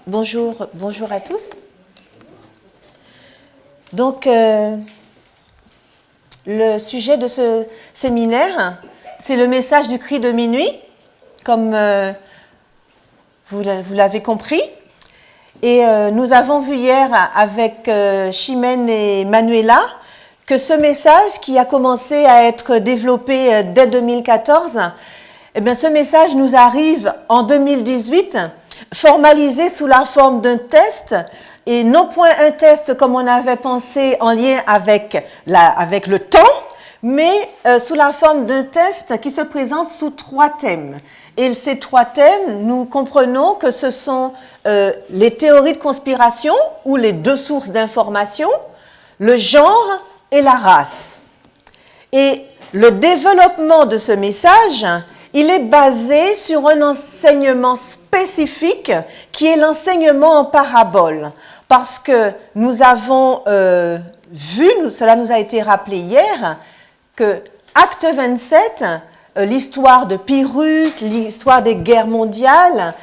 bonjour à tous. Donc, le sujet de ce séminaire, c'est le message du cri de minuit, comme vous l'avez compris. Et nous avons vu hier avec Chimène et Manuela que ce message qui a commencé à être développé dès 2014, eh bien, ce message nous arrive en 2018, formalisé sous la forme d'un test, et non point un test comme on avait pensé en lien avec le temps, mais sous la forme d'un test qui se présente sous 3 thèmes. Et ces 3 thèmes, nous comprenons que ce sont les théories de conspiration ou les 2 sources d'information, le genre et la race. Et le développement de ce message, il est basé sur un enseignement spécifique qui est l'enseignement en parabole. Parce que nous avons vu, cela nous a été rappelé hier, que Acte 27, l'histoire de Pyrrhus, l'histoire des guerres mondiales,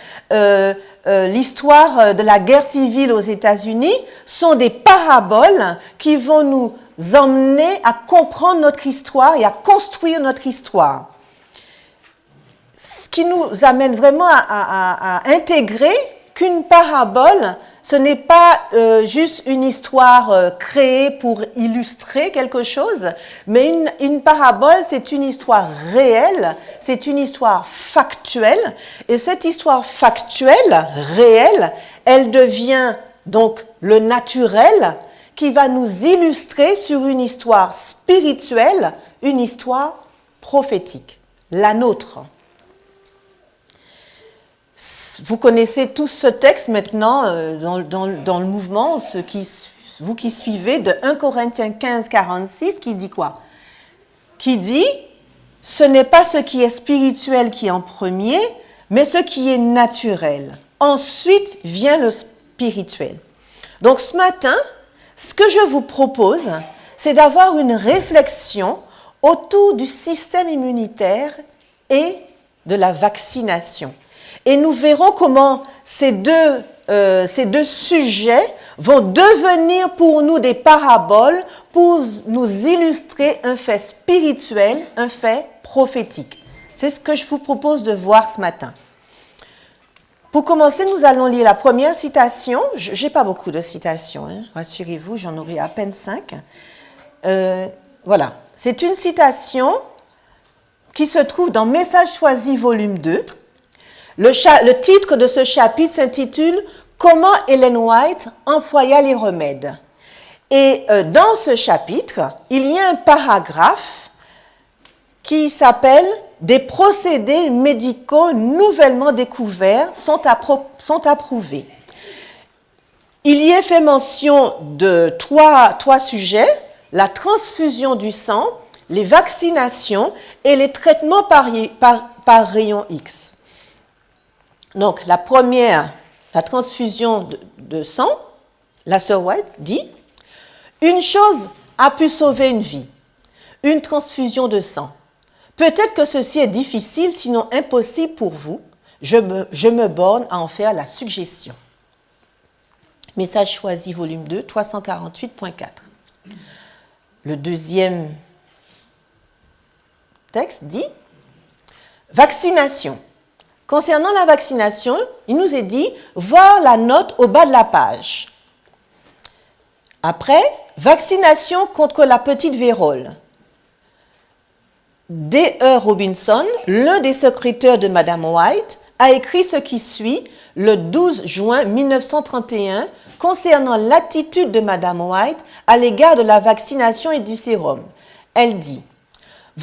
l'histoire de la guerre civile aux États-Unis sont des paraboles qui vont nous emmener à comprendre notre histoire et à construire notre histoire. Ce qui nous amène vraiment à intégrer qu'une parabole, ce n'est pas juste une histoire créée pour illustrer quelque chose, mais une parabole, c'est une histoire réelle, c'est une histoire factuelle, et cette histoire factuelle, réelle, elle devient donc le naturel qui va nous illustrer sur une histoire spirituelle, une histoire prophétique, la nôtre. Vous connaissez tous ce texte maintenant dans le mouvement, vous qui suivez, de 1 Corinthiens 15, 46, qui dit quoi? Qui dit, ce n'est pas ce qui est spirituel qui est en premier, mais ce qui est naturel. Ensuite vient le spirituel. Donc ce matin, ce que je vous propose, c'est d'avoir une réflexion autour du système immunitaire et de la vaccination. Et nous verrons comment ces deux sujets vont devenir pour nous des paraboles pour nous illustrer un fait spirituel, un fait prophétique. C'est ce que je vous propose de voir ce matin. Pour commencer, nous allons lire la première citation. Je n'ai pas beaucoup de citations, hein, rassurez-vous, j'en aurai à peine 5. Voilà, c'est une citation qui se trouve dans Messages choisis, volume 2. Le titre de ce chapitre s'intitule « Comment Ellen White employa les remèdes ». Et dans ce chapitre, il y a un paragraphe qui s'appelle « Des procédés médicaux nouvellement découverts sont approuvés ». Il y est fait mention de trois sujets, la transfusion du sang, les vaccinations et les traitements par rayon X. Donc, la première, la transfusion de sang, la sœur White dit « Une chose a pu sauver une vie, une transfusion de sang. Peut-être que ceci est difficile, sinon impossible pour vous. Je me borne à en faire la suggestion. » Message choisi, volume 2, 348.4. Le deuxième texte dit « Vaccination. Concernant la vaccination, il nous est dit « voir la note au bas de la page ». Après, vaccination contre la petite vérole. D.E. Robinson, l'un des secrétaires de Madame White, a écrit ce qui suit le 12 juin 1931 concernant l'attitude de Madame White à l'égard de la vaccination et du sérum. Elle dit «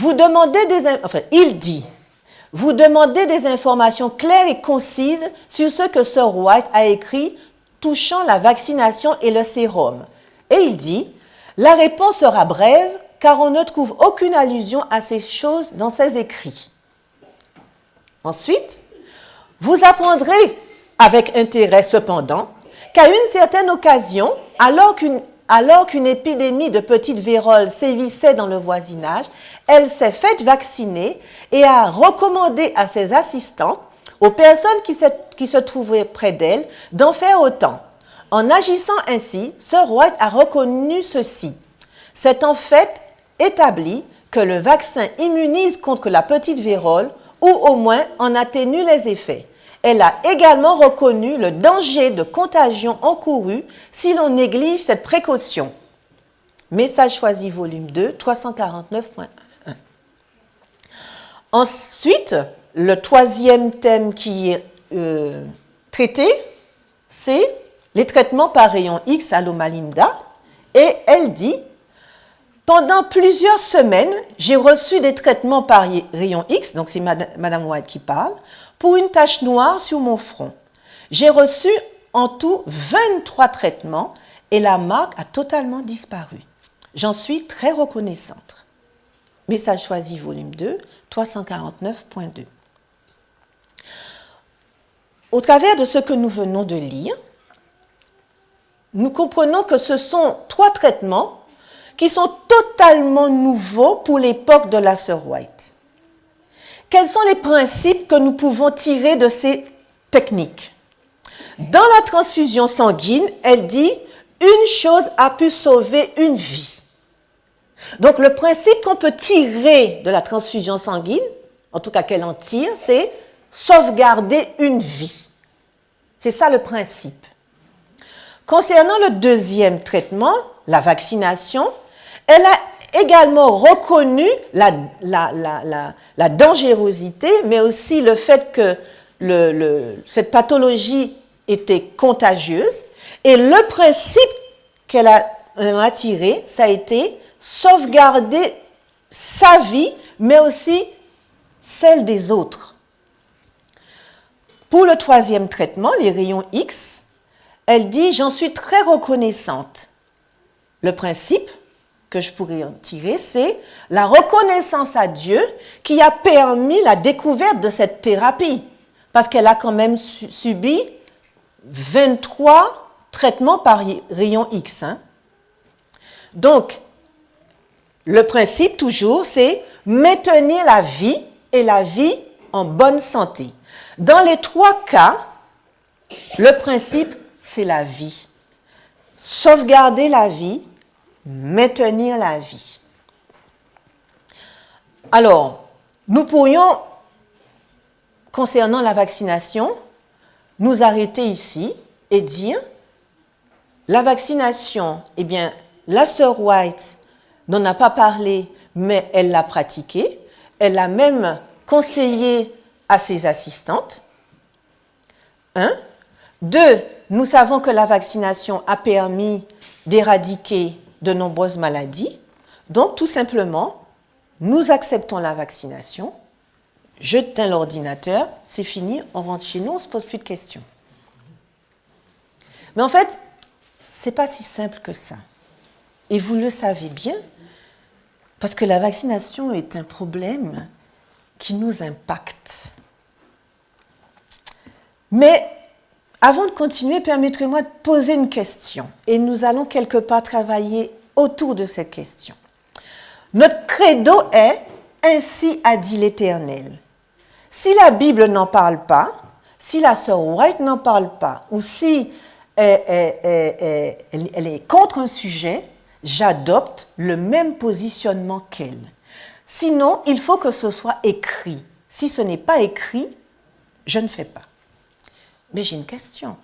il dit « Vous demandez des informations claires et concises sur ce que Sir White a écrit touchant la vaccination et le sérum. » Et il dit « La réponse sera brève car on ne trouve aucune allusion à ces choses dans ses écrits. » Ensuite, vous apprendrez avec intérêt cependant qu'à une certaine occasion, alors qu'une épidémie de petite vérole sévissait dans le voisinage, elle s'est faite vacciner et a recommandé à ses assistants aux personnes qui se trouvaient près d'elle d'en faire autant. En agissant ainsi, Sir White a reconnu ceci. C'est en fait établi que le vaccin immunise contre la petite vérole ou au moins en atténue les effets. Elle a également reconnu le danger de contagion encouru si l'on néglige cette précaution. Message choisi, volume 2, 349.1. Ensuite, le troisième thème qui est traité, c'est les traitements par rayon X à Loma Linda. Et elle dit, pendant plusieurs semaines, j'ai reçu des traitements par rayon X, donc c'est Madame White qui parle, pour une tache noire sur mon front. J'ai reçu en tout 23 traitements et la marque a totalement disparu. J'en suis très reconnaissante. Message choisi, volume 2, 349.2. Au travers de ce que nous venons de lire, nous comprenons que ce sont 3 traitements qui sont totalement nouveaux pour l'époque de la Sœur White. Quels sont les principes que nous pouvons tirer de ces techniques? Dans la transfusion sanguine, elle dit « une chose a pu sauver une vie ». Donc le principe qu'on peut tirer de la transfusion sanguine, en tout cas qu'elle en tire, c'est sauvegarder une vie. C'est ça le principe. Concernant le deuxième traitement, la vaccination, elle a également reconnu la dangerosité, mais aussi le fait que cette pathologie était contagieuse. Et le principe qu'elle a tiré, ça a été sauvegarder sa vie, mais aussi celle des autres. Pour le troisième traitement, les rayons X, elle dit « J'en suis très reconnaissante ». Le principe que je pourrais en tirer, c'est la reconnaissance à Dieu qui a permis la découverte de cette thérapie, parce qu'elle a quand même subi 23 traitements par rayon X. Donc, le principe toujours, c'est maintenir la vie et la vie en bonne santé. Dans les 3 cas, le principe, c'est la vie. Sauvegarder la vie, maintenir la vie. Alors, nous pourrions, concernant la vaccination, nous arrêter ici et dire, la vaccination, eh bien, la Sœur White n'en a pas parlé, mais elle l'a pratiquée. Elle l'a même conseillé à ses assistantes. 1. 2. Nous savons que la vaccination a permis d'éradiquer de nombreuses maladies. Donc, tout simplement, nous acceptons la vaccination. Je teins l'ordinateur, c'est fini, on rentre chez nous, on ne se pose plus de questions. Mais en fait, ce n'est pas si simple que ça. Et vous le savez bien, parce que la vaccination est un problème qui nous impacte. Mais avant de continuer, permettez-moi de poser une question. Et nous allons quelque part travailler autour de cette question. Notre credo est « Ainsi a dit l'Éternel ». Si la Bible n'en parle pas, si la Sœur White n'en parle pas, ou si elle est contre un sujet, j'adopte le même positionnement qu'elle. Sinon, il faut que ce soit écrit. Si ce n'est pas écrit, je ne fais pas. Mais j'ai une question.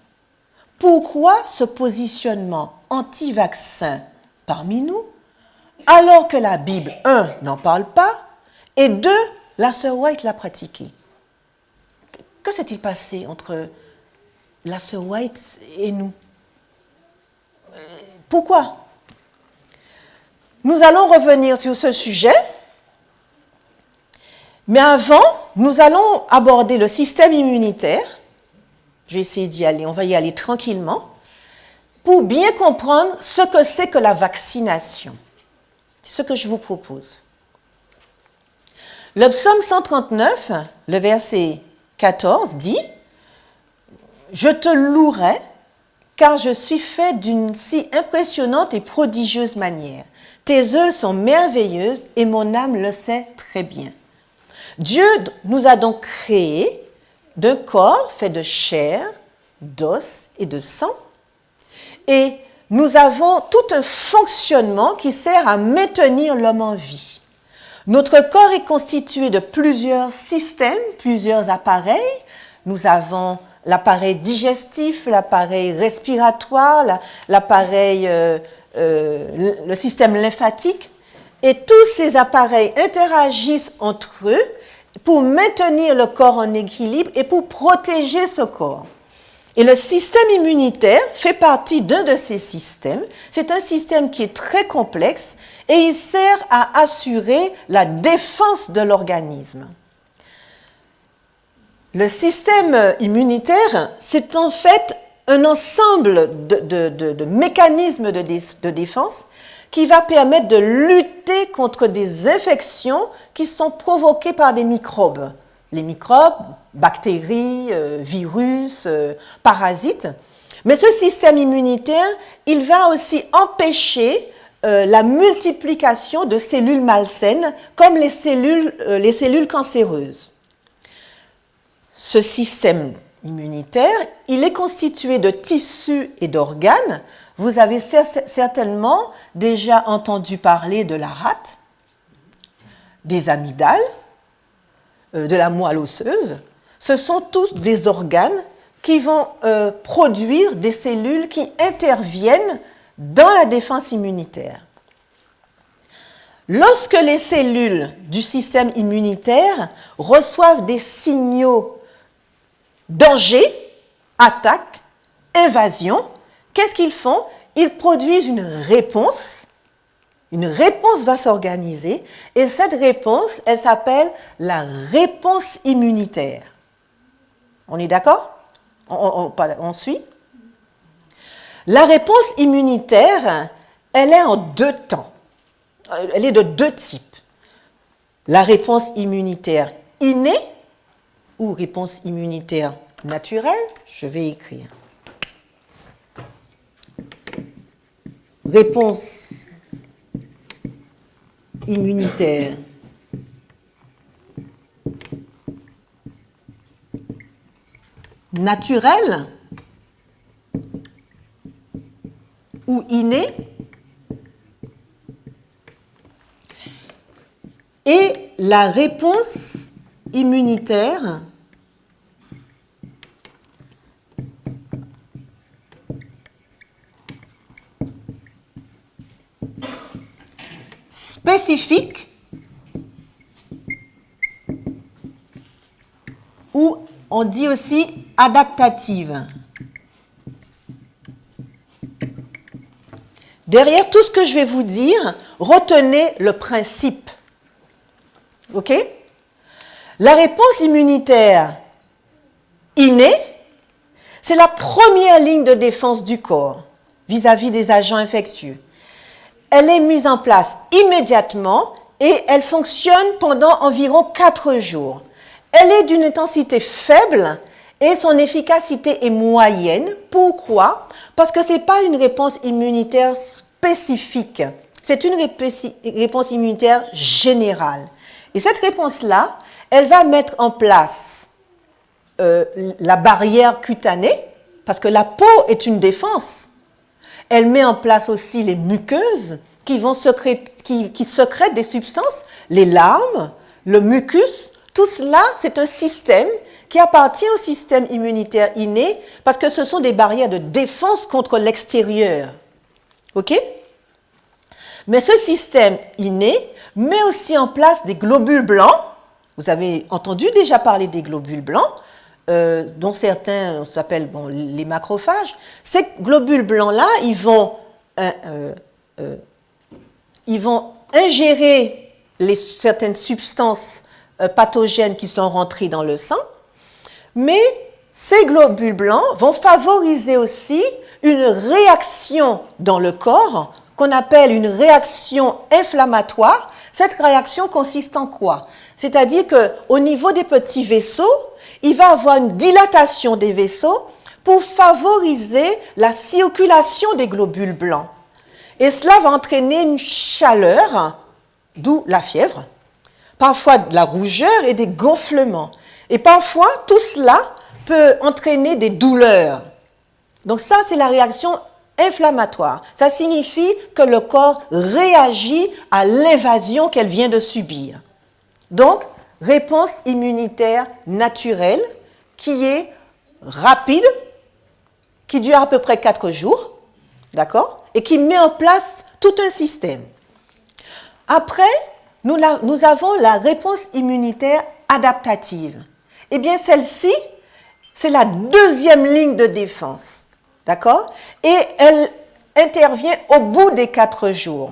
Pourquoi ce positionnement anti-vaccin parmi nous, alors que la Bible, 1, n'en parle pas, et 2, la Sœur White l'a pratiqué? Que s'est-il passé entre la Sœur White et nous? Pourquoi? Nous allons revenir sur ce sujet, mais avant, nous allons aborder le système immunitaire. Je vais essayer d'y aller, on va y aller tranquillement, pour bien comprendre ce que c'est que la vaccination. C'est ce que je vous propose. Le psaume 139, le verset 14, dit « Je te louerai, car je suis fait d'une si impressionnante et prodigieuse manière. Tes œuvres sont merveilleuses et mon âme le sait très bien. » Dieu nous a donc créés d'un corps fait de chair, d'os et de sang. Et nous avons tout un fonctionnement qui sert à maintenir l'homme en vie. Notre corps est constitué de plusieurs systèmes, plusieurs appareils. Nous avons l'appareil digestif, l'appareil respiratoire, l'appareil, le système lymphatique. Et tous ces appareils interagissent entre eux pour maintenir le corps en équilibre et pour protéger ce corps. Et le système immunitaire fait partie d'un de ces systèmes. C'est un système qui est très complexe et il sert à assurer la défense de l'organisme. Le système immunitaire, c'est en fait un ensemble de mécanismes de défense qui va permettre de lutter contre des infections qui sont provoquées par des microbes. Les microbes, bactéries, virus, parasites. Mais ce système immunitaire, il va aussi empêcher la multiplication de cellules malsaines comme les cellules cancéreuses. Ce système immunitaire, il est constitué de tissus et d'organes. Vous avez certainement déjà entendu parler de la rate, des amygdales, de la moelle osseuse. Ce sont tous des organes qui vont produire des cellules qui interviennent dans la défense immunitaire. Lorsque les cellules du système immunitaire reçoivent des signaux danger, attaque, invasion, qu'est-ce qu'ils font? Ils produisent une réponse. Une réponse va s'organiser et cette réponse, elle s'appelle la réponse immunitaire. On est d'accord? On suit? La réponse immunitaire, elle est en deux temps. Elle est de deux types. La réponse immunitaire innée ou réponse immunitaire naturelle, je vais écrire. Réponse immunitaire naturelle ou innée et la réponse immunitaire spécifique ou on dit aussi adaptative. Derrière tout ce que je vais vous dire, retenez le principe. OK? La réponse immunitaire innée, c'est la première ligne de défense du corps vis-à-vis des agents infectieux. Elle est mise en place immédiatement et elle fonctionne pendant environ 4 jours. Elle est d'une intensité faible et son efficacité est moyenne. Pourquoi? Parce que ce n'est pas une réponse immunitaire spécifique. C'est une réponse immunitaire générale. Et cette réponse-là, elle va mettre en place la barrière cutanée, parce que la peau est une défense. Elle met en place aussi les muqueuses qui sécrètent des substances, les larmes, le mucus. Tout cela, c'est un système qui appartient au système immunitaire inné parce que ce sont des barrières de défense contre l'extérieur. OK? Mais ce système inné met aussi en place des globules blancs. Vous avez entendu déjà parler des globules blancs, dont certains s'appellent les macrophages. Ces globules blancs-là, ils vont ingérer certaines substances pathogènes qui sont rentrées dans le sang, mais ces globules blancs vont favoriser aussi une réaction dans le corps qu'on appelle une réaction inflammatoire. Cette réaction consiste en quoi? C'est-à-dire qu'au niveau des petits vaisseaux, il va y avoir une dilatation des vaisseaux pour favoriser la circulation des globules blancs. Et cela va entraîner une chaleur, d'où la fièvre, parfois de la rougeur et des gonflements. Et parfois, tout cela peut entraîner des douleurs. Donc ça, c'est la réaction inflammatoire. Ça signifie que le corps réagit à l'invasion qu'elle vient de subir. Donc, réponse immunitaire naturelle qui est rapide, qui dure à peu près 4 jours, d'accord, et qui met en place tout un système. Après, nous avons la réponse immunitaire adaptative. Eh bien, celle-ci, c'est la deuxième ligne de défense, d'accord? Et elle intervient au bout des 4 jours.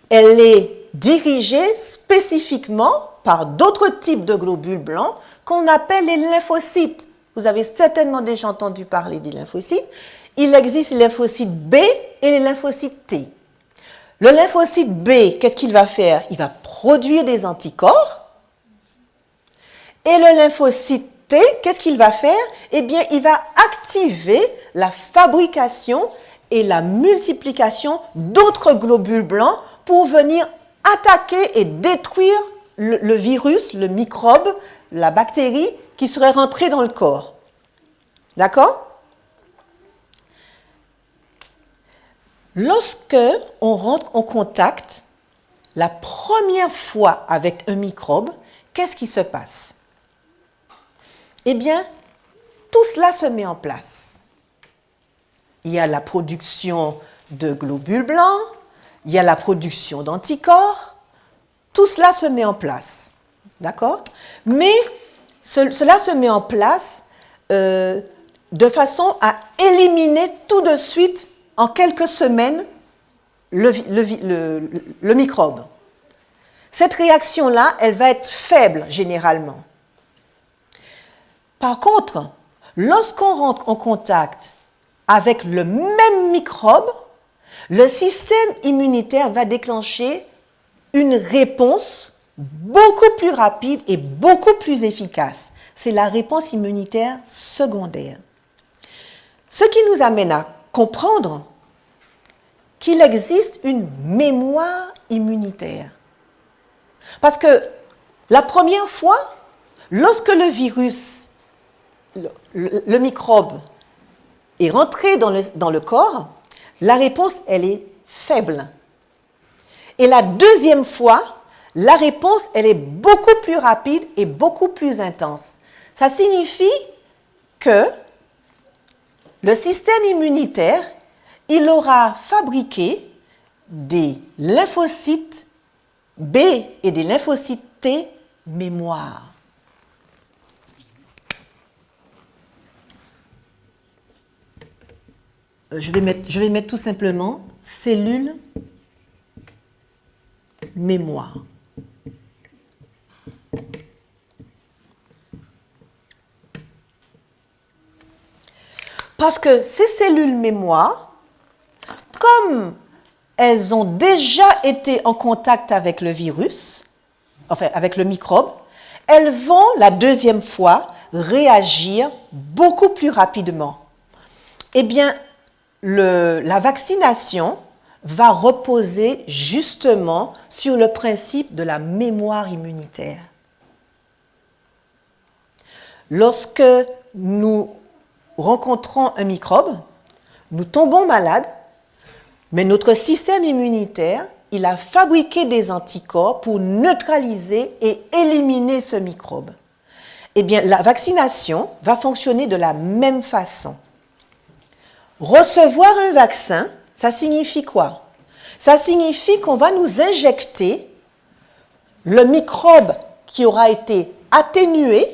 Elle est dirigée spécifiquement par d'autres types de globules blancs qu'on appelle les lymphocytes. Vous avez certainement déjà entendu parler des lymphocytes. Il existe les lymphocytes B et les lymphocytes T. Le lymphocyte B, qu'est-ce qu'il va faire? Il va produire des anticorps. Et le lymphocyte T, qu'est-ce qu'il va faire? Eh bien, il va activer la fabrication et la multiplication d'autres globules blancs pour venir attaquer et détruire le virus, le microbe, la bactérie qui serait rentrée dans le corps. D'accord? Lorsque on rentre en contact la première fois avec un microbe, qu'est-ce qui se passe? Eh bien, tout cela se met en place. Il y a la production de globules blancs, il y a la production d'anticorps, tout cela se met en place. D'accord? Mais cela se met en place de façon à éliminer tout de suite, en quelques semaines, le microbe. Cette réaction-là, elle va être faible généralement. Par contre, lorsqu'on rentre en contact avec le même microbe, le système immunitaire va déclencher une réponse beaucoup plus rapide et beaucoup plus efficace. C'est la réponse immunitaire secondaire. Ce qui nous amène à comprendre qu'il existe une mémoire immunitaire. Parce que la première fois, lorsque le virus, le microbe est rentré dans le corps, la réponse, elle est faible. Et la deuxième fois, la réponse, elle est beaucoup plus rapide et beaucoup plus intense. Ça signifie que le système immunitaire, il aura fabriqué des lymphocytes B et des lymphocytes T mémoire. Je vais mettre tout simplement cellules mémoire. Parce que ces cellules mémoire, comme elles ont déjà été en contact avec le virus, enfin avec le microbe, elles vont la deuxième fois réagir beaucoup plus rapidement. Eh bien, la vaccination va reposer justement sur le principe de la mémoire immunitaire. Lorsque nous rencontrons un microbe, nous tombons malades, mais notre système immunitaire, il a fabriqué des anticorps pour neutraliser et éliminer ce microbe. Eh bien, la vaccination va fonctionner de la même façon. Recevoir un vaccin, ça signifie quoi? Ça signifie qu'on va nous injecter le microbe qui aura été atténué,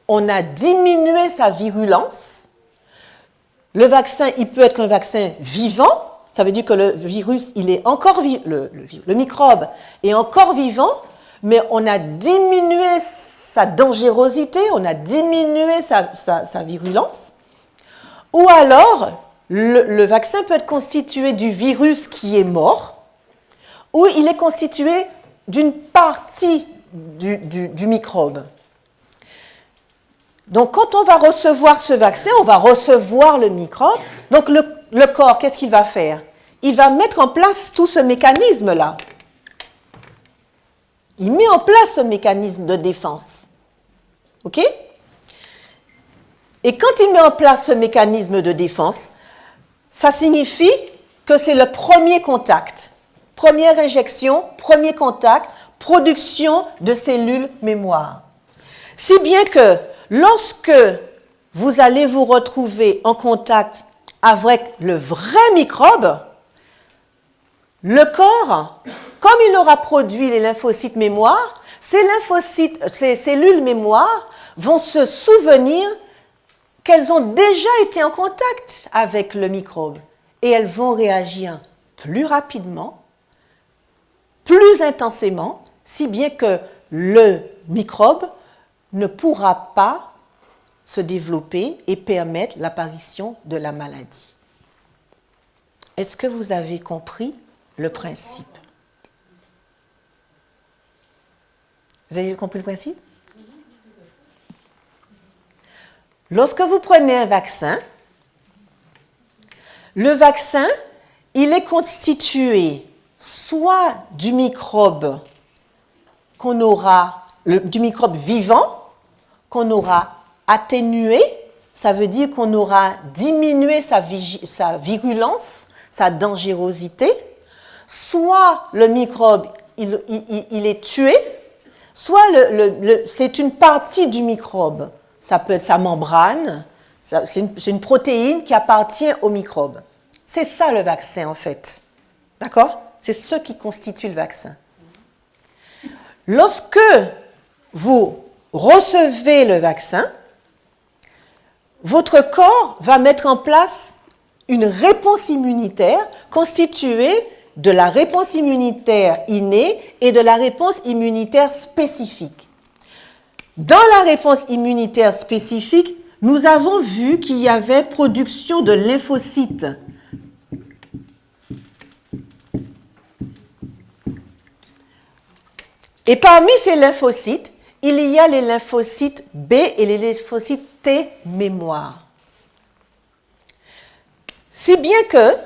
on a diminué sa virulence. Le vaccin, il peut être un vaccin vivant, ça veut dire que le virus, il est encore le microbe est encore vivant, mais on a diminué sa dangerosité, on a diminué sa virulence. Ou alors, le vaccin peut être constitué du virus qui est mort, ou il est constitué d'une partie du microbe. Donc, quand on va recevoir ce vaccin, on va recevoir le microbe. Donc, le corps, qu'est-ce qu'il va faire? Il va mettre en place tout ce mécanisme-là. Il met en place ce mécanisme de défense. OK? Et quand il met en place ce mécanisme de défense, ça signifie que c'est le premier contact. Première injection, premier contact, production de cellules mémoire. Si bien que lorsque vous allez vous retrouver en contact avec le vrai microbe, le corps, comme il aura produit les lymphocytes mémoire, ces cellules mémoire vont se souvenir qu'elles ont déjà été en contact avec le microbe et elles vont réagir plus rapidement, plus intensément, si bien que le microbe ne pourra pas se développer et permettre l'apparition de la maladie. Est-ce que vous avez compris le principe? Vous avez compris le principe? Lorsque vous prenez un vaccin, le vaccin, il est constitué soit du microbe qu'on aura, du microbe vivant, qu'on aura atténué, ça veut dire qu'on aura diminué sa virulence, sa dangerosité, soit le microbe, il est tué, soit c'est une partie du microbe. Ça peut être sa membrane, c'est une protéine qui appartient au microbe. C'est ça le vaccin en fait. D'accord? C'est ce qui constitue le vaccin. Lorsque vous recevez le vaccin, votre corps va mettre en place une réponse immunitaire constituée de la réponse immunitaire innée et de la réponse immunitaire spécifique. Dans la réponse immunitaire spécifique, nous avons vu qu'il y avait production de lymphocytes. Et parmi ces lymphocytes, il y a les lymphocytes B et les lymphocytes T mémoire. Si bien que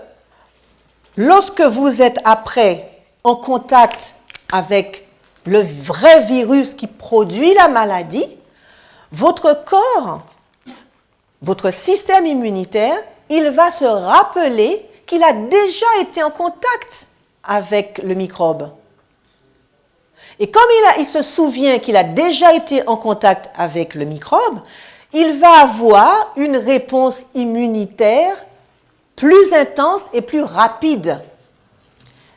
lorsque vous êtes après en contact avec le vrai virus qui produit la maladie, votre corps, votre système immunitaire, il va se rappeler qu'il a déjà été en contact avec le microbe. Et comme il se souvient qu'il a déjà été en contact avec le microbe, il va avoir une réponse immunitaire plus intense et plus rapide.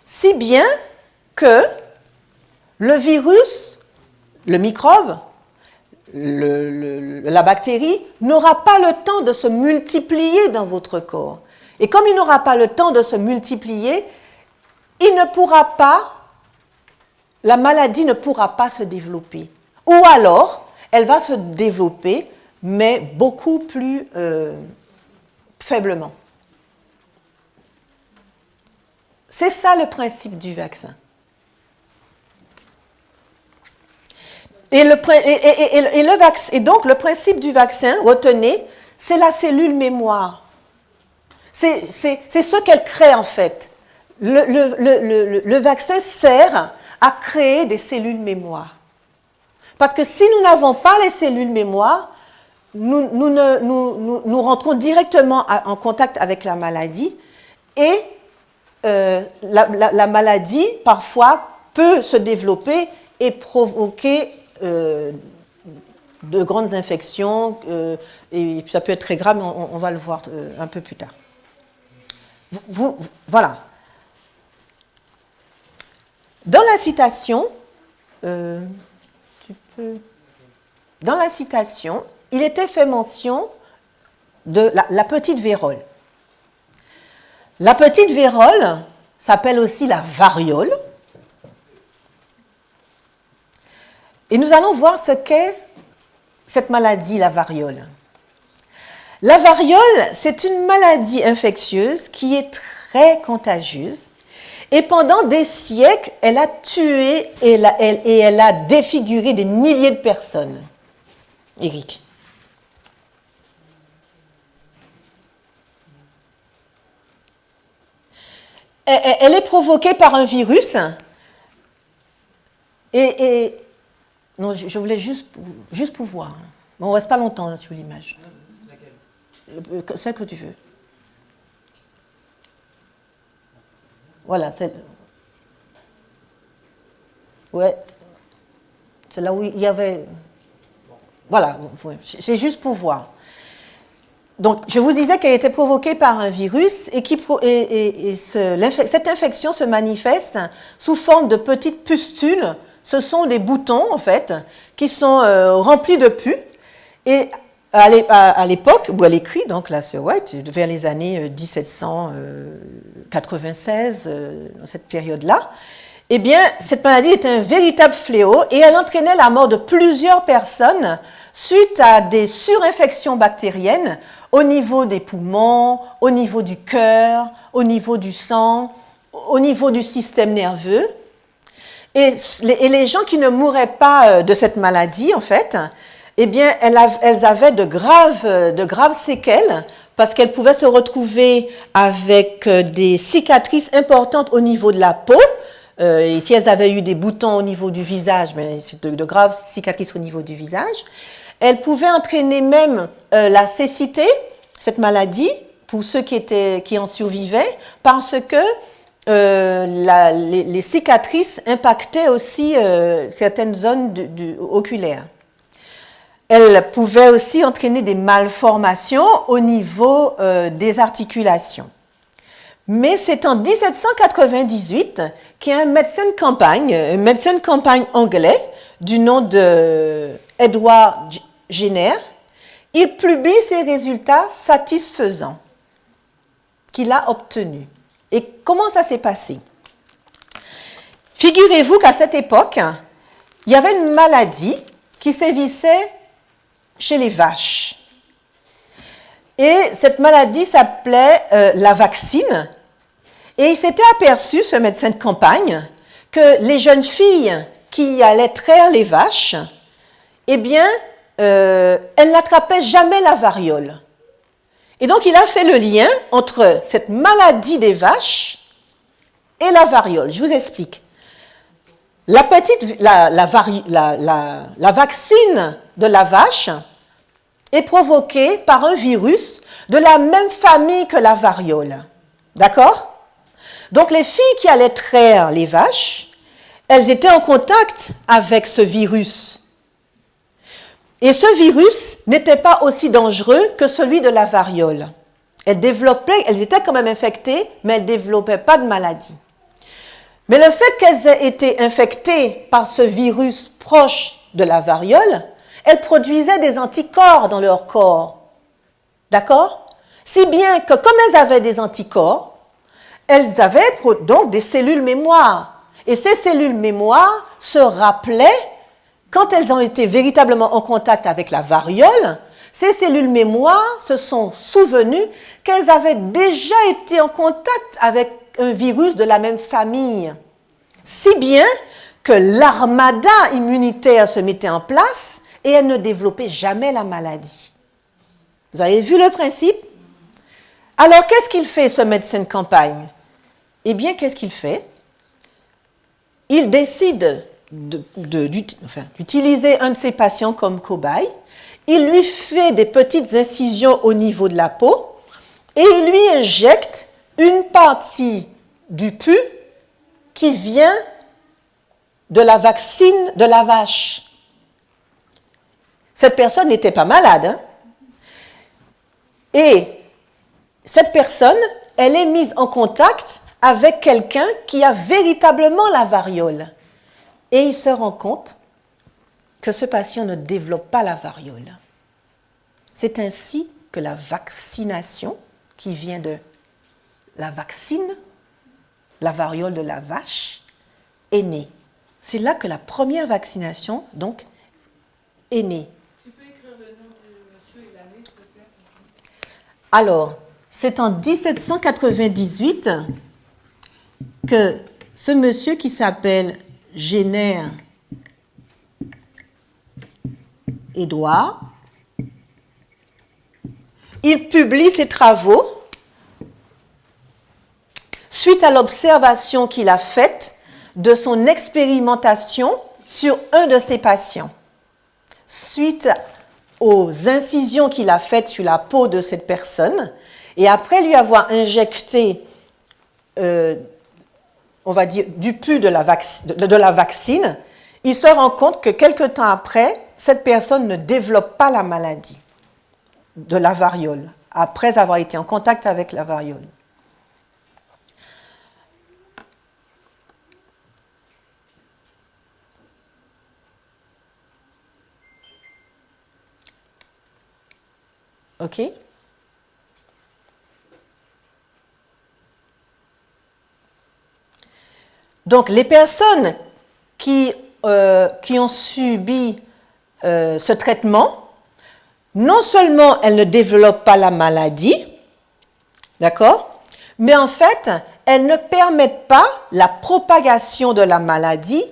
Si bien que le virus, le microbe, la bactérie n'aura pas le temps de se multiplier dans votre corps. Et comme il n'aura pas le temps de se multiplier, la maladie ne pourra pas se développer. Ou alors, elle va se développer, mais beaucoup plus faiblement. C'est ça le principe du vaccin. Et donc, le principe du vaccin, retenez, c'est la cellule mémoire. C'est ce qu'elle crée en fait. Le vaccin sert à créer des cellules mémoire. Parce que si nous n'avons pas les cellules mémoire, nous rentrons directement en contact avec la maladie et la maladie, parfois, peut se développer et provoquer de grandes infections, et ça peut être très grave, mais on va le voir un peu plus tard. Voilà. Dans la citation, il était fait mention de la petite vérole. La petite vérole s'appelle aussi la variole. Et nous allons voir ce qu'est cette maladie, la variole. La variole, c'est une maladie infectieuse qui est très contagieuse. Et pendant des siècles, elle a tué et elle a défiguré des milliers de personnes. Éric. Elle est provoquée par un virus et Non, je voulais juste pour voir. On ne reste pas longtemps sur l'image. Celle que tu veux. Voilà, c'est... Ouais. C'est là où il y avait... Voilà, c'est juste pour voir. Donc, je vous disais qu'elle était provoquée par un virus et cette infection se manifeste sous forme de petites pustules. Ce sont des boutons, en fait, qui sont remplis de pus. Et à l'époque où elle écrit, donc là, c'est White, vers les années 1796, dans cette période-là, eh bien, cette maladie était un véritable fléau et elle entraînait la mort de plusieurs personnes suite à des surinfections bactériennes au niveau des poumons, au niveau du cœur, au niveau du sang, au niveau du système nerveux. Et les gens qui ne mouraient pas de cette maladie, en fait, eh bien, elles avaient de graves séquelles parce qu'elles pouvaient se retrouver avec des cicatrices importantes au niveau de la peau. Et si elles avaient eu des boutons au niveau du visage, mais c'est de graves cicatrices au niveau du visage. Elles pouvaient entraîner même la cécité, cette maladie, pour ceux qui en survivaient, parce que les cicatrices impactaient aussi certaines zones oculaires. Elles pouvaient aussi entraîner des malformations au niveau des articulations. Mais c'est en 1798 qu'il y a un médecin de campagne anglais, du nom de Edward Jenner. Il publie ses résultats satisfaisants qu'il a obtenus. Et comment ça s'est passé? Figurez-vous qu'à cette époque, il y avait une maladie qui sévissait chez les vaches. Et cette maladie s'appelait la vaccine. Et il s'était aperçu, ce médecin de campagne, que les jeunes filles qui allaient traire les vaches, eh bien, elles n'attrapaient jamais la variole. Et donc, il a fait le lien entre cette maladie des vaches et la variole. Je vous explique. La vaccine de la vache est provoquée par un virus de la même famille que la variole. D'accord? Donc, les filles qui allaient traire les vaches, elles étaient en contact avec ce virus. Et ce virus n'était pas aussi dangereux que celui de la variole. Elles étaient quand même infectées, mais elles ne développaient pas de maladie. Mais le fait qu'elles aient été infectées par ce virus proche de la variole, elles produisaient des anticorps dans leur corps. D'accord? Si bien que comme elles avaient des anticorps, elles avaient donc des cellules mémoire. Et ces cellules mémoire se rappelaient, quand elles ont été véritablement en contact avec la variole, ces cellules mémoire se sont souvenues qu'elles avaient déjà été en contact avec un virus de la même famille. Si bien que l'armada immunitaire se mettait en place et elles ne développaient jamais la maladie. Vous avez vu le principe? Alors, qu'est-ce qu'il fait, ce médecin de campagne? Eh bien, qu'est-ce qu'il fait? Il décide d'utiliser un de ses patients comme cobaye. Il lui fait des petites incisions au niveau de la peau et il lui injecte une partie du pus qui vient de la vaccine de la vache. Cette personne n'était pas malade, hein? Et cette personne, elle est mise en contact avec quelqu'un qui a véritablement la variole. Et il se rend compte que ce patient ne développe pas la variole. C'est ainsi que la vaccination, qui vient de la vaccine, la variole de la vache, est née. C'est là que la première vaccination, donc, est née. Tu peux écrire le nom du monsieur et l'année, s'il te plaît? Alors, c'est en 1798 que ce monsieur qui s'appelle Jenner Édouard, il publie ses travaux suite à l'observation qu'il a faite de son expérimentation sur un de ses patients. Suite aux incisions qu'il a faites sur la peau de cette personne, et après lui avoir injecté, on va dire, du pus de la vaccine, il se rend compte que quelque temps après, cette personne ne développe pas la maladie de la variole, après avoir été en contact avec la variole. OK? Donc, les personnes qui ont subi ce traitement, non seulement elles ne développent pas la maladie, d'accord? Mais en fait, elles ne permettent pas la propagation de la maladie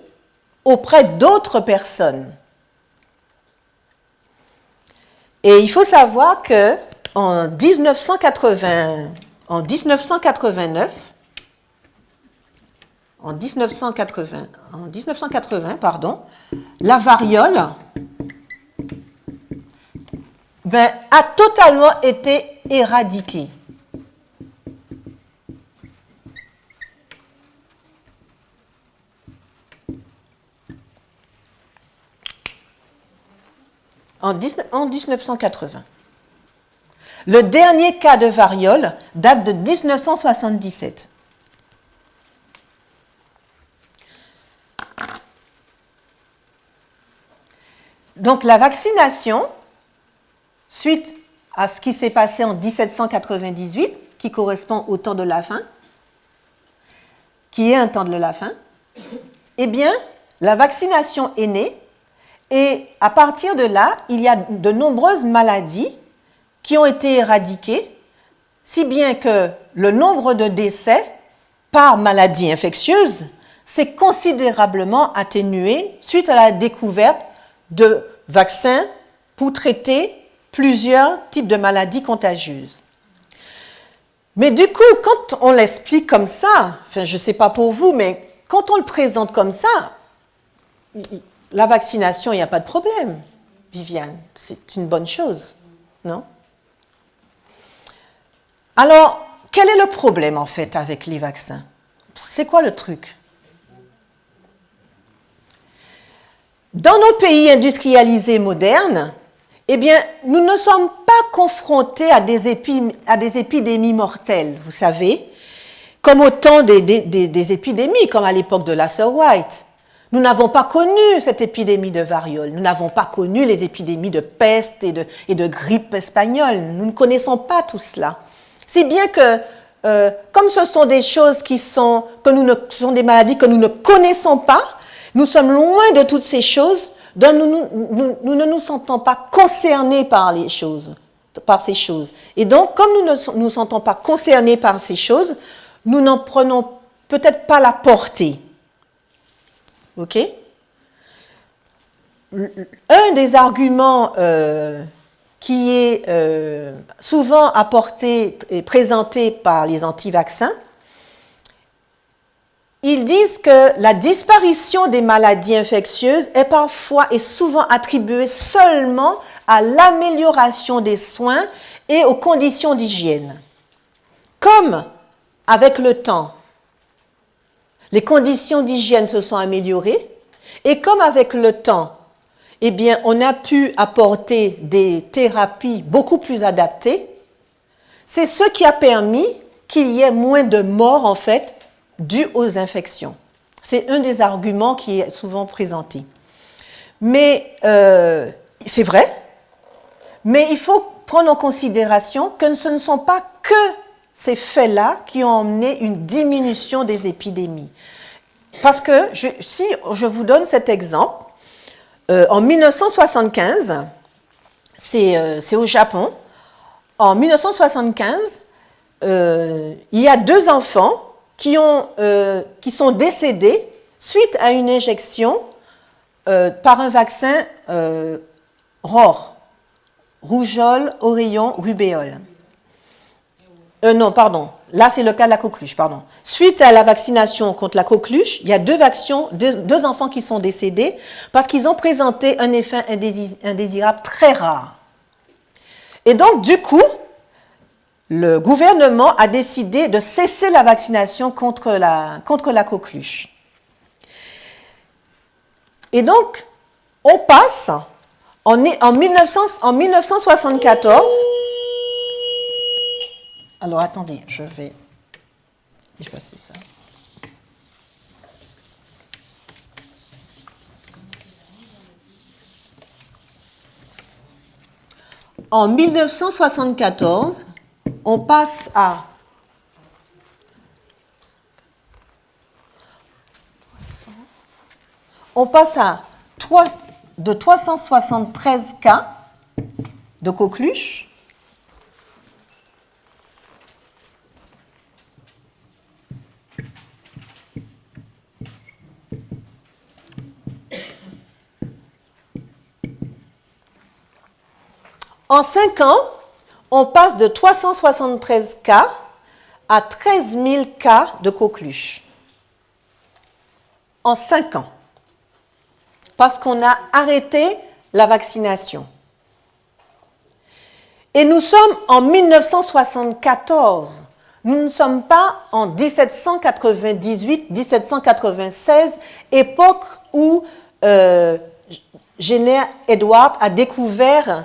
auprès d'autres personnes. Et il faut savoir qu'en 1980, en 1980, la variole a totalement été éradiquée. En 1980. Le dernier cas de variole date de 1977. Donc la vaccination, suite à ce qui s'est passé en 1798, qui correspond au temps de la faim, qui est un temps de la faim, eh bien, la vaccination est née. Et à partir de là, il y a de nombreuses maladies qui ont été éradiquées, si bien que le nombre de décès par maladie infectieuse s'est considérablement atténué suite à la découverte de vaccins pour traiter plusieurs types de maladies contagieuses. Mais du coup, quand on l'explique comme ça, enfin je ne sais pas pour vous, mais quand on le présente comme ça, la vaccination, il n'y a pas de problème, Viviane. C'est une bonne chose, non? Alors, quel est le problème, en fait, avec les vaccins? C'est quoi le truc? Dans nos pays industrialisés modernes, eh bien, nous ne sommes pas confrontés à des épidémies mortelles, vous savez, comme au temps des épidémies, comme à l'époque de la sœur White. Nous n'avons pas connu cette épidémie de variole, nous n'avons pas connu les épidémies de peste et de grippe espagnole, nous ne connaissons pas tout cela. Si bien que, comme ce sont des choses ce sont des maladies que nous ne connaissons pas, nous sommes loin de toutes ces choses, donc nous ne nous sentons pas concernés par ces choses. Et donc, comme nous ne nous sentons pas concernés par ces choses, nous n'en prenons peut-être pas la portée. OK? Un des arguments qui est souvent apporté et présenté par les anti-vaccins, ils disent que la disparition des maladies infectieuses est parfois et souvent attribuée seulement à l'amélioration des soins et aux conditions d'hygiène. Comme avec le temps, les conditions d'hygiène se sont améliorées et comme avec le temps, eh bien, on a pu apporter des thérapies beaucoup plus adaptées, c'est ce qui a permis qu'il y ait moins de morts, en fait, dues aux infections. C'est un des arguments qui est souvent présenté. Mais c'est vrai, mais il faut prendre en considération que ce ne sont pas que ces faits-là qui ont emmené une diminution des épidémies. Parce que, si je vous donne cet exemple, en 1975, c'est au Japon, en 1975, il y a 2 enfants qui sont décédés suite à une injection par un vaccin ROR, rougeole, oreillon, rubéole. Non, pardon. Là, c'est le cas de la coqueluche, pardon. Suite à la vaccination contre la coqueluche, il y a deux enfants qui sont décédés parce qu'ils ont présenté un effet indésirable très rare. Et donc, du coup, le gouvernement a décidé de cesser la vaccination contre la coqueluche. Et donc, on passe en 1974. Alors, attendez, je vais effacer ça. En 1974, on passe à de 373 cas de coqueluche en 5 ans. On passe de 373 cas à 13 000 cas de coqueluche. En 5 ans. Parce qu'on a arrêté la vaccination. Et nous sommes en 1974. Nous ne sommes pas en 1798-1796, époque où Jenner Edwards a découvert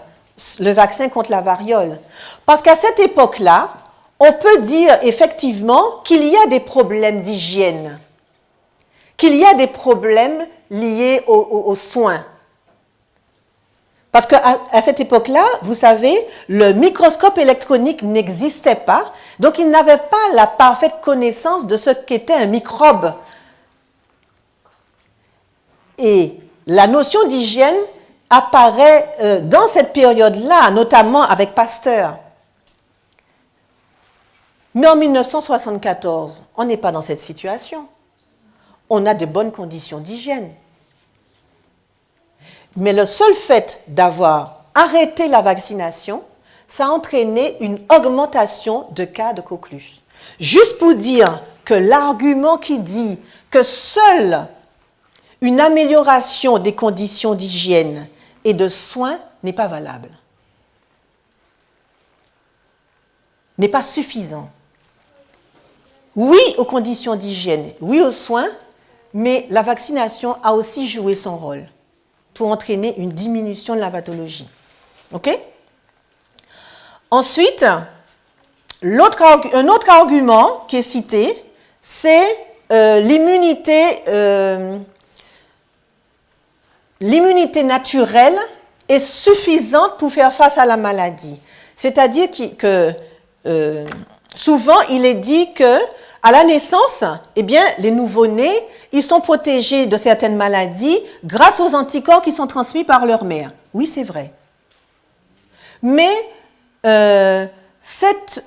le vaccin contre la variole. Parce qu'à cette époque-là, on peut dire effectivement qu'il y a des problèmes d'hygiène, qu'il y a des problèmes liés aux soins. Parce qu'à cette époque-là, vous savez, le microscope électronique n'existait pas, donc ils n'avaient pas la parfaite connaissance de ce qu'était un microbe. Et la notion d'hygiène apparaît dans cette période-là, notamment avec Pasteur. Mais en 1974, on n'est pas dans cette situation. On a de bonnes conditions d'hygiène. Mais le seul fait d'avoir arrêté la vaccination, ça a entraîné une augmentation de cas de coqueluche. Juste pour dire que l'argument qui dit que seule une amélioration des conditions d'hygiène et de soins n'est pas valable, n'est pas suffisant. Oui aux conditions d'hygiène, oui aux soins, mais la vaccination a aussi joué son rôle pour entraîner une diminution de la pathologie. OK? Ensuite, un autre argument qui est cité, c'est l'immunité naturelle est suffisante pour faire face à la maladie. C'est-à-dire que souvent, il est dit que à la naissance, eh bien, les nouveau-nés, ils sont protégés de certaines maladies grâce aux anticorps qui sont transmis par leur mère. Oui, c'est vrai. Mais cette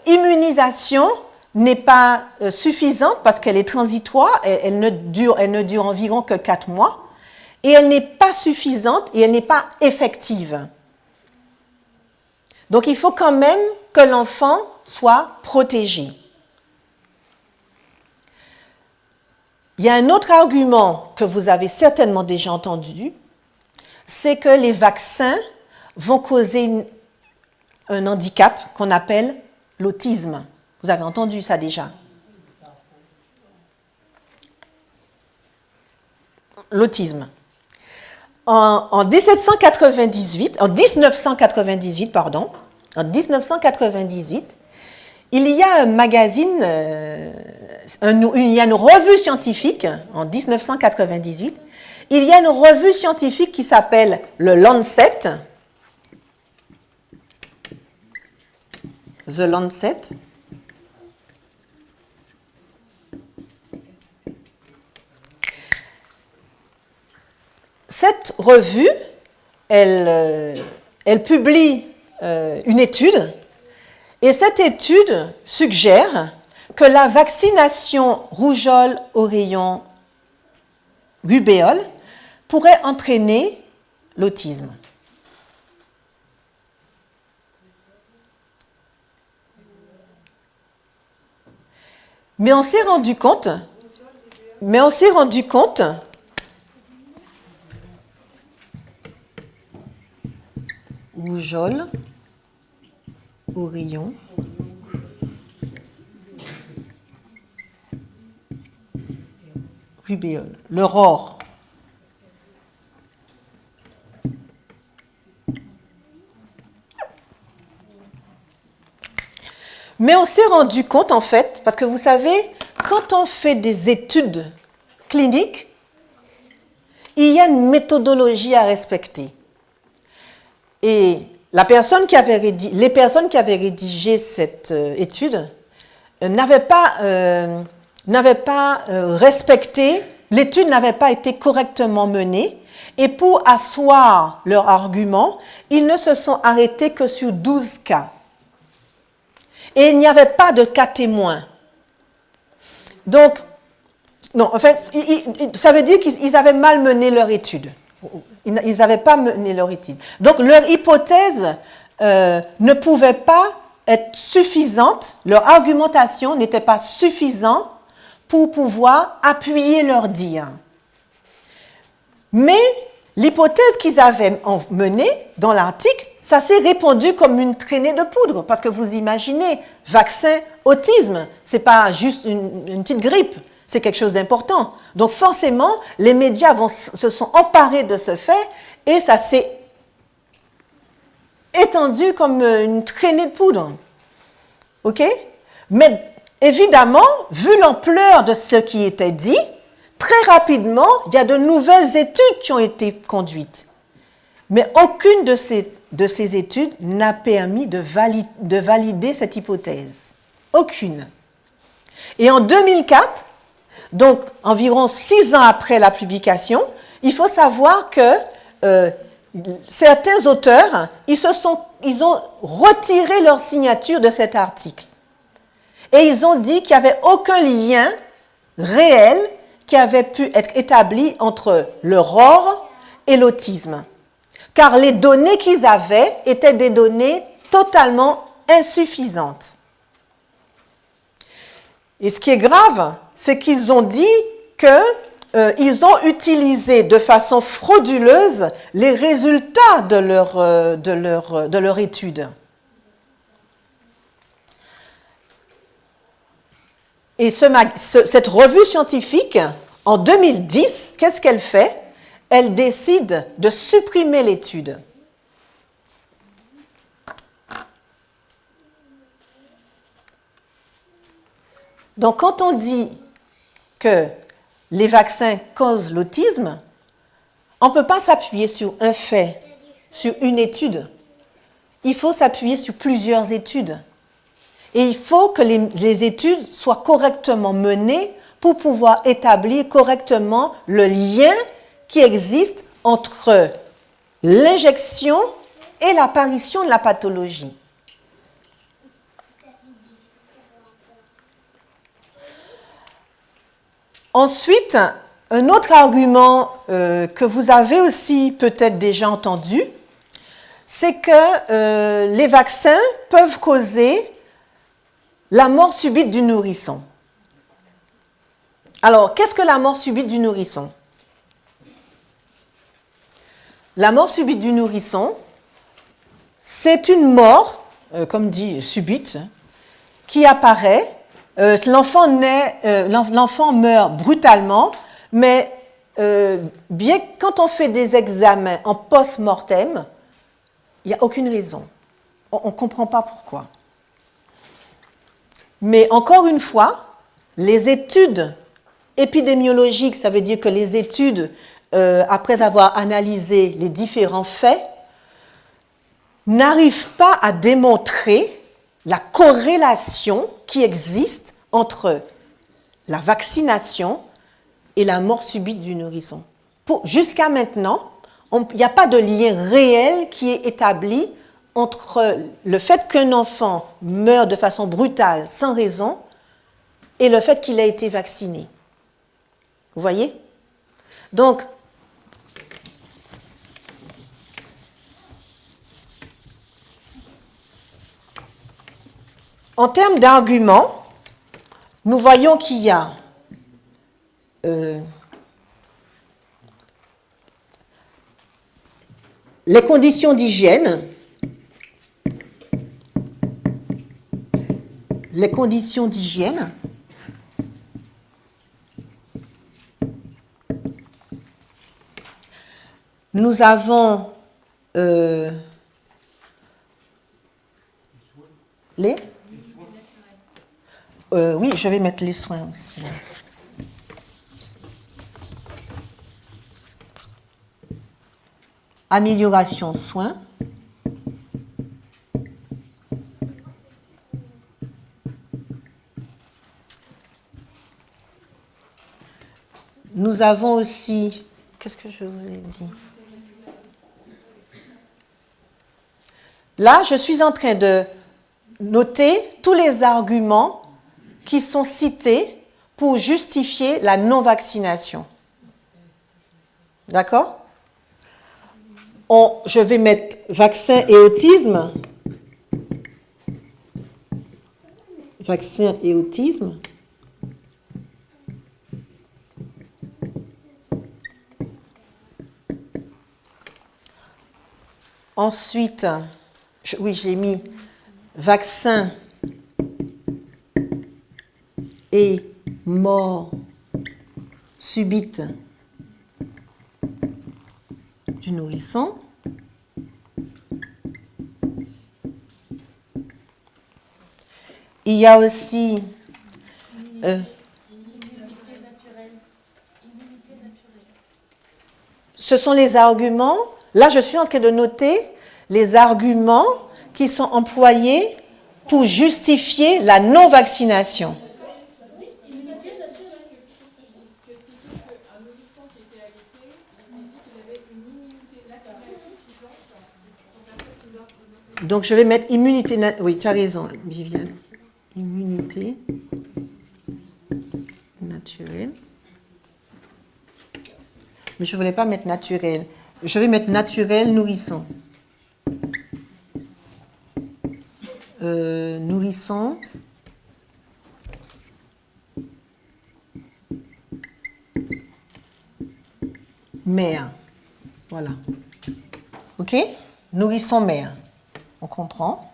immunisation n'est pas suffisante parce qu'elle est transitoire, elle ne dure environ que 4 mois, et elle n'est pas suffisante et elle n'est pas effective. Donc, il faut quand même que l'enfant soit protégé. Il y a un autre argument que vous avez certainement déjà entendu, c'est que les vaccins vont causer un handicap qu'on appelle l'autisme. Vous avez entendu ça déjà? L'autisme. En 1998, il y a un magazine, il y a une revue scientifique, en 1998, il y a une revue scientifique qui s'appelle le Lancet, The Lancet. Cette revue, elle publie une étude, et cette étude suggère que la vaccination rougeole, oreillon, rubéole pourrait entraîner l'autisme. Mais on s'est rendu compte, rougeole, ourillon, rubéole, l'aurore. Mais on s'est rendu compte, en fait, parce que vous savez, quand on fait des études cliniques, il y a une méthodologie à respecter. Et les personnes qui avaient rédigé cette étude n'avaient pas respecté, l'étude n'avait pas été correctement menée, et pour asseoir leur argument, ils ne se sont arrêtés que sur 12 cas. Et il n'y avait pas de cas témoins. Donc, non, en fait, ça veut dire qu'ils avaient mal mené leur étude. Ils n'avaient pas mené leur étude. Donc, leur hypothèse ne pouvait pas être suffisante, leur argumentation n'était pas suffisante pour pouvoir appuyer leur dire. Mais l'hypothèse qu'ils avaient menée dans l'article, ça s'est répandu comme une traînée de poudre, parce que vous imaginez, vaccin, autisme, ce n'est pas juste une petite grippe, c'est quelque chose d'important. Donc forcément, les médias se sont emparés de ce fait et ça s'est étendu comme une traînée de poudre. OK? Mais évidemment, vu l'ampleur de ce qui était dit, très rapidement, il y a de nouvelles études qui ont été conduites. Mais aucune de ces études n'a permis de valider cette hypothèse. Aucune. Et en 2004, donc environ 6 ans après la publication, il faut savoir que certains auteurs, ils ont retiré leur signature de cet article. Et ils ont dit qu'il n'y avait aucun lien réel qui avait pu être établi entre l'aurore et l'autisme. Car les données qu'ils avaient étaient des données totalement insuffisantes. Et ce qui est grave, c'est qu'ils ont dit qu'ils ont utilisé de façon frauduleuse les résultats de leur étude. Et cette revue scientifique, en 2010, qu'est-ce qu'elle fait? Elle décide de supprimer l'étude. Donc, quand on dit que les vaccins causent l'autisme, on ne peut pas s'appuyer sur un fait, sur une étude. Il faut s'appuyer sur plusieurs études. Et il faut que les études soient correctement menées pour pouvoir établir correctement le lien qui existe entre l'injection et l'apparition de la pathologie. Ensuite, un autre argument que vous avez aussi peut-être déjà entendu, c'est que les vaccins peuvent causer la mort subite du nourrisson. Alors, qu'est-ce que la mort subite du nourrisson? La mort subite du nourrisson, c'est une mort, comme dit subite, qui apparaît. L'enfant meurt brutalement, mais bien quand on fait des examens en post-mortem, il n'y a aucune raison. On ne comprend pas pourquoi. Mais encore une fois, les études épidémiologiques, ça veut dire que les études, après avoir analysé les différents faits, n'arrivent pas à démontrer la corrélation qui existe entre la vaccination et la mort subite du nourrisson. Jusqu'à maintenant, il n'y a pas de lien réel qui est établi entre le fait qu'un enfant meurt de façon brutale, sans raison, et le fait qu'il a été vacciné. Vous voyez? Donc, en termes d'arguments, nous voyons qu'il y a les conditions d'hygiène, nous avons les oui, je vais mettre les soins aussi. Amélioration soins. Nous avons aussi, qu'est-ce que je vous ai dit? Là, je suis en train de noter tous les arguments qui sont cités pour justifier la non-vaccination. D'accord? Je vais mettre vaccin et autisme. Vaccin et autisme. Ensuite, oui, j'ai mis vaccin et mort subite du nourrisson. Il y a aussi ce sont les arguments. Là, je suis en train de noter les arguments qui sont employés pour justifier la non-vaccination. Donc, je vais mettre immunité... Oui, tu as raison, Viviane. Immunité naturelle. Mais je ne voulais pas mettre naturelle. Je vais mettre naturel nourrisson. Nourrisson. Mère. Voilà. OK? Nourrisson mère. On comprend.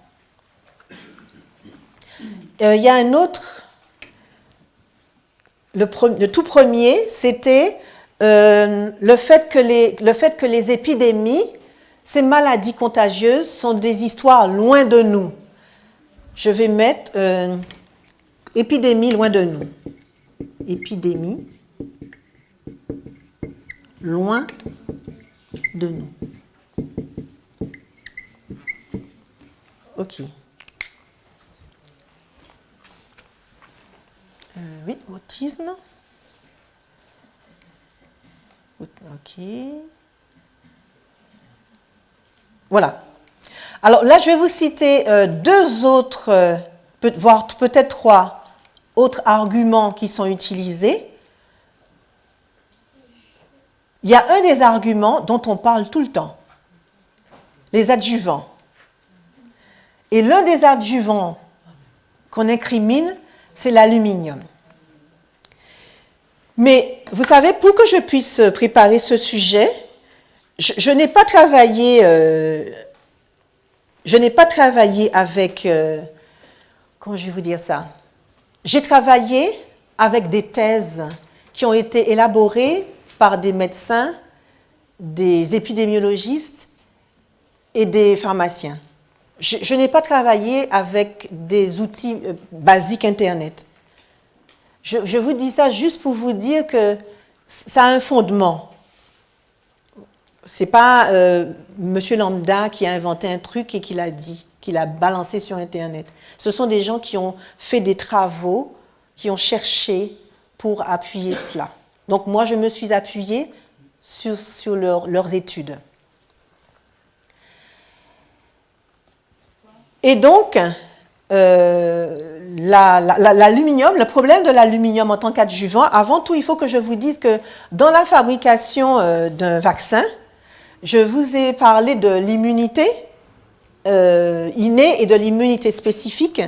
Il y a un autre. Le tout premier, c'était le fait que les épidémies, ces maladies contagieuses, sont des histoires loin de nous. Je vais mettre épidémie loin de nous. Épidémie loin de nous. OK. Oui, autisme. OK. Voilà. Alors là, je vais vous citer deux autres, voire peut-être trois autres arguments qui sont utilisés. Il y a un des arguments dont on parle tout le temps, les adjuvants. Et l'un des adjuvants qu'on incrimine, c'est l'aluminium. Mais vous savez, pour que je puisse préparer ce sujet, je n'ai pas travaillé avec, comment je vais vous dire ça? J'ai travaillé avec des thèses qui ont été élaborées par des médecins, des épidémiologistes et des pharmaciens. Je n'ai pas travaillé avec des outils basiques Internet. Je vous dis ça juste pour vous dire que ça a un fondement. Ce n'est pas Monsieur Lambda qui a inventé un truc et qui l'a dit, qui l'a balancé sur Internet. Ce sont des gens qui ont fait des travaux, qui ont cherché pour appuyer cela. Donc moi, je me suis appuyée sur leurs études. Et donc, l'aluminium, le problème de l'aluminium en tant qu'adjuvant, avant tout, il faut que je vous dise que dans la fabrication d'un vaccin, je vous ai parlé de l'immunité innée et de l'immunité spécifique.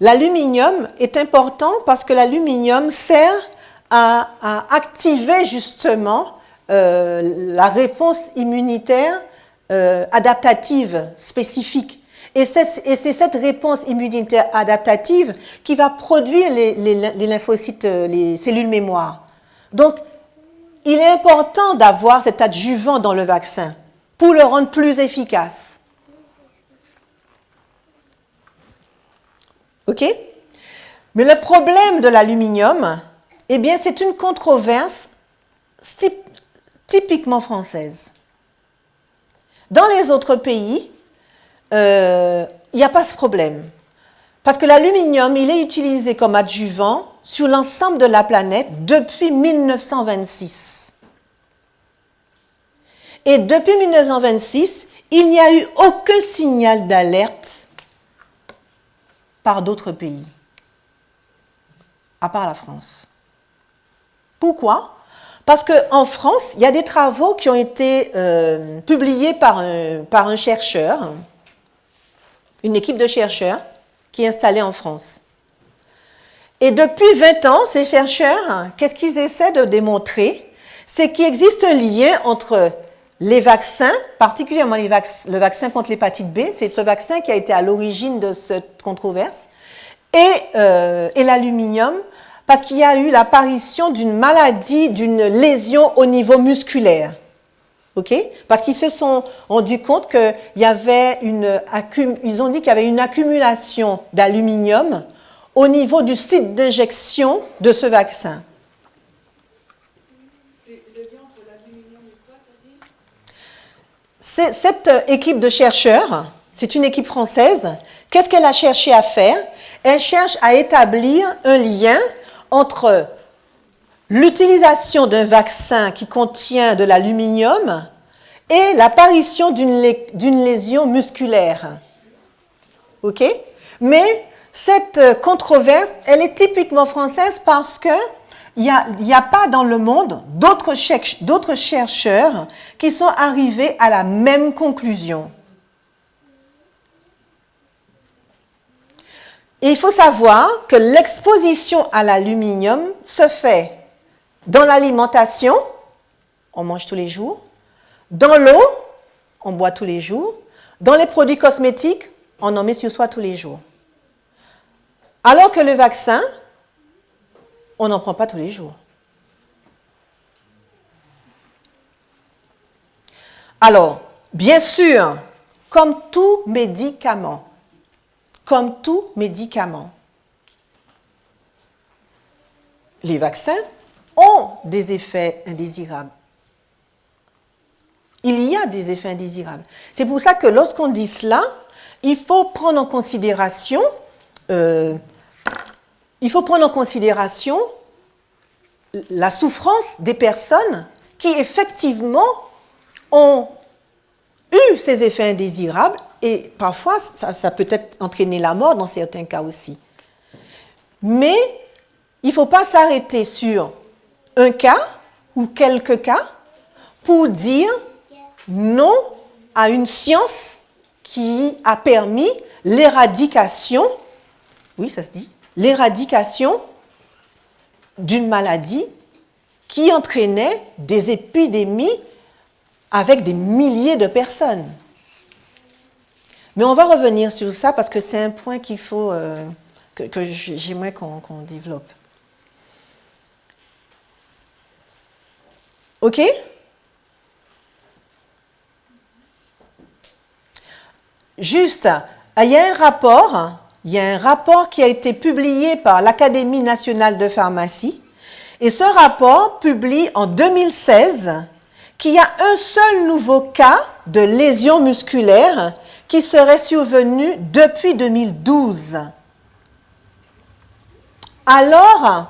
l'aluminium est important parce que l'aluminium sert à activer justement la réponse immunitaire adaptative spécifique. Et c'est cette réponse immunitaire adaptative qui va produire les lymphocytes, les cellules mémoire. Donc, il est important d'avoir cet adjuvant dans le vaccin pour le rendre plus efficace. OK? Mais le problème de l'aluminium, eh bien, c'est une controverse typiquement française. Dans les autres pays, il n'y a pas ce problème. Parce que l'aluminium, il est utilisé comme adjuvant sur l'ensemble de la planète depuis 1926. Et depuis 1926, il n'y a eu aucun signal d'alerte par d'autres pays, à part la France. Pourquoi ? Parce qu'en France, il y a des travaux qui ont été publiés par un chercheur, une équipe de chercheurs qui est installée en France. Et depuis 20 ans, ces chercheurs, qu'est-ce qu'ils essaient de démontrer? C'est qu'il existe un lien entre les vaccins, particulièrement le vaccin contre l'hépatite B, c'est ce vaccin qui a été à l'origine de cette controverse, et l'aluminium, parce qu'il y a eu l'apparition d'une maladie, d'une lésion au niveau musculaire. Okay? Parce qu'ils se sont rendus compte qu'il y avait ils ont dit qu'il y avait une accumulation d'aluminium au niveau du site d'injection de ce vaccin. Cette équipe de chercheurs, c'est une équipe française, qu'est-ce qu'elle a cherché à faire? Elle cherche à établir un lien entre l'utilisation d'un vaccin qui contient de l'aluminium et l'apparition d'une lésion musculaire. OK? Mais cette controverse, elle est typiquement française parce qu'il n'y a pas dans le monde d'autres chercheurs qui sont arrivés à la même conclusion. Et il faut savoir que l'exposition à l'aluminium se fait dans l'alimentation, on mange tous les jours, dans l'eau, on boit tous les jours, dans les produits cosmétiques, on en met sur soi tous les jours. Alors que le vaccin, on n'en prend pas tous les jours. Alors, bien sûr, comme tout médicament, les vaccins ont des effets indésirables. Il y a des effets indésirables. C'est pour ça que lorsqu'on dit cela, il faut prendre en considération, la souffrance des personnes qui effectivement ont eu ces effets indésirables et parfois ça peut être entraîner la mort dans certains cas aussi. Mais il ne faut pas s'arrêter sur un cas ou quelques cas pour dire non à une science qui a permis l'éradication, oui ça se dit, l'éradication d'une maladie qui entraînait des épidémies avec des milliers de personnes. Mais on va revenir sur ça parce que c'est un point qu'il faut, que j'aimerais qu'on développe. OK? Juste, il y a un rapport qui a été publié par l'Académie nationale de pharmacie et ce rapport publie en 2016 qu'il y a un seul nouveau cas de lésion musculaire qui serait survenu depuis 2012. Alors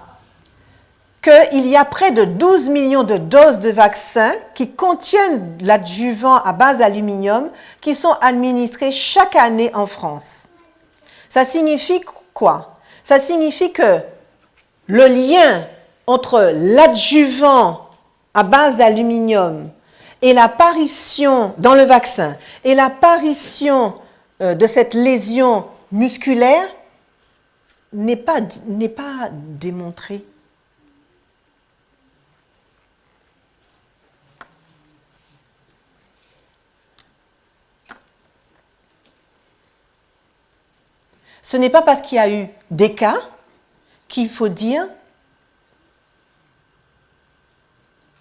qu'il y a près de 12 millions de doses de vaccins qui contiennent l'adjuvant à base d'aluminium qui sont administrés chaque année en France. Ça signifie quoi? Ça signifie que le lien entre l'adjuvant à base d'aluminium et l'apparition dans le vaccin et l'apparition de cette lésion musculaire n'est pas démontré. Ce n'est pas parce qu'il y a eu des cas qu'il faut dire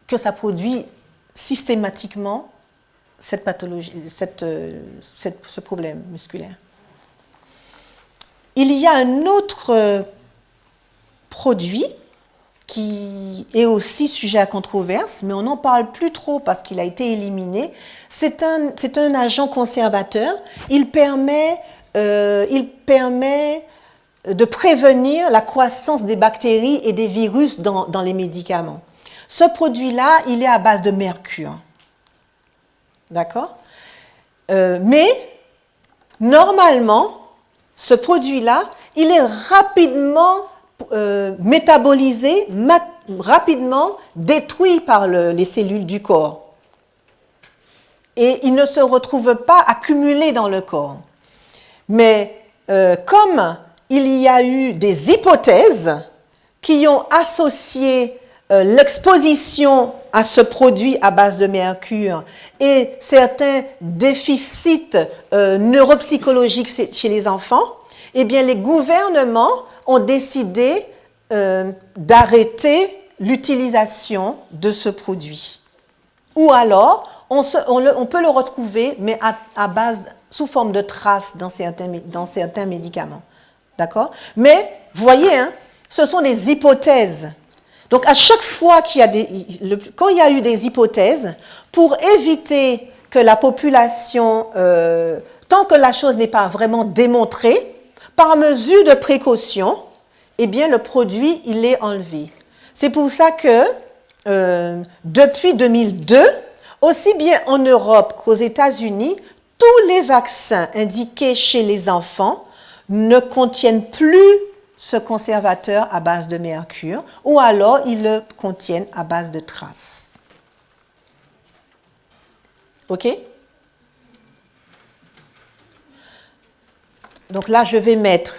que ça produit systématiquement cette pathologie, ce problème musculaire. Il y a un autre produit qui est aussi sujet à controverse, mais on n'en parle plus trop parce qu'il a été éliminé. C'est un agent conservateur. Il permet de prévenir la croissance des bactéries et des virus dans les médicaments. Ce produit-là, il est à base de mercure. D'accord? Mais, normalement, ce produit-là, il est rapidement métabolisé, rapidement détruit par les cellules du corps. Et il ne se retrouve pas accumulé dans le corps. Mais comme il y a eu des hypothèses qui ont associé l'exposition à ce produit à base de mercure et certains déficits neuropsychologiques chez les enfants, eh bien les gouvernements ont décidé d'arrêter l'utilisation de ce produit. Ou alors, on peut le retrouver, mais à base, sous forme de traces dans certains médicaments. D'accord? Mais, vous voyez, hein, ce sont des hypothèses. Donc, à chaque fois quand il y a eu des hypothèses, pour éviter que la population, tant que la chose n'est pas vraiment démontrée, par mesure de précaution, eh bien, le produit, il est enlevé. C'est pour ça que, depuis 2002, aussi bien en Europe qu'aux États-Unis, tous les vaccins indiqués chez les enfants ne contiennent plus ce conservateur à base de mercure, ou alors ils le contiennent à base de traces. OK? Donc là, je vais mettre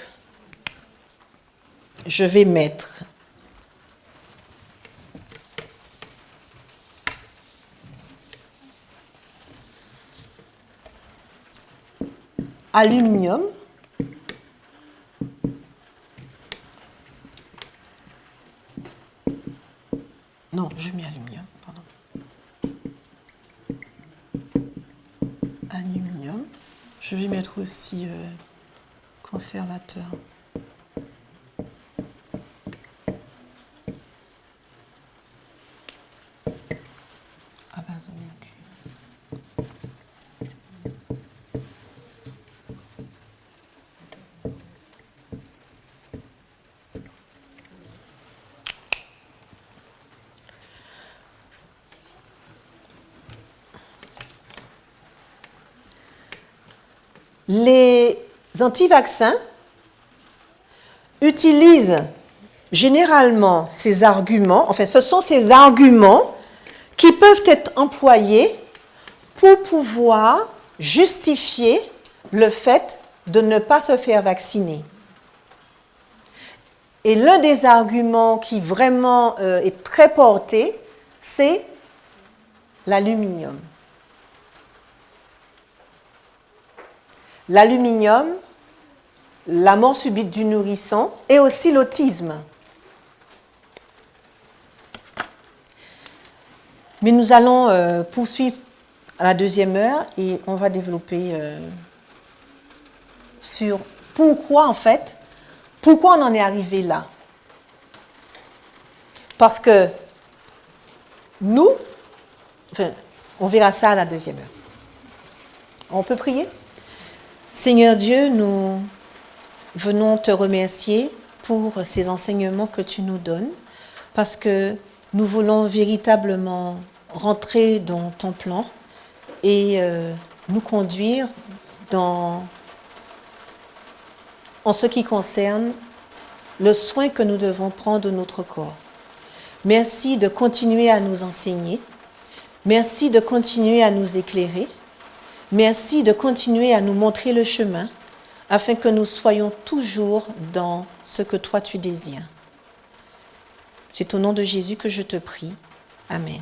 aluminium. Non, je mets aluminium, pardon. Aluminium. Je vais mettre aussi conservateur. À base de mercure. Les anti-vaccins utilisent généralement ces arguments, enfin ce sont ces arguments qui peuvent être employés pour pouvoir justifier le fait de ne pas se faire vacciner. Et l'un des arguments qui vraiment est très porté, c'est l'aluminium. L'aluminium, la mort subite du nourrisson et aussi l'autisme. Mais nous allons poursuivre à la deuxième heure et on va développer sur pourquoi on en est arrivé là. Parce que on verra ça à la deuxième heure. On peut prier? Seigneur Dieu, nous venons te remercier pour ces enseignements que tu nous donnes, parce que nous voulons véritablement rentrer dans ton plan et nous conduire en ce qui concerne le soin que nous devons prendre de notre corps. Merci de continuer à nous enseigner. Merci de continuer à nous éclairer. Merci de continuer à nous montrer le chemin afin que nous soyons toujours dans ce que toi tu désires. C'est au nom de Jésus que je te prie. Amen.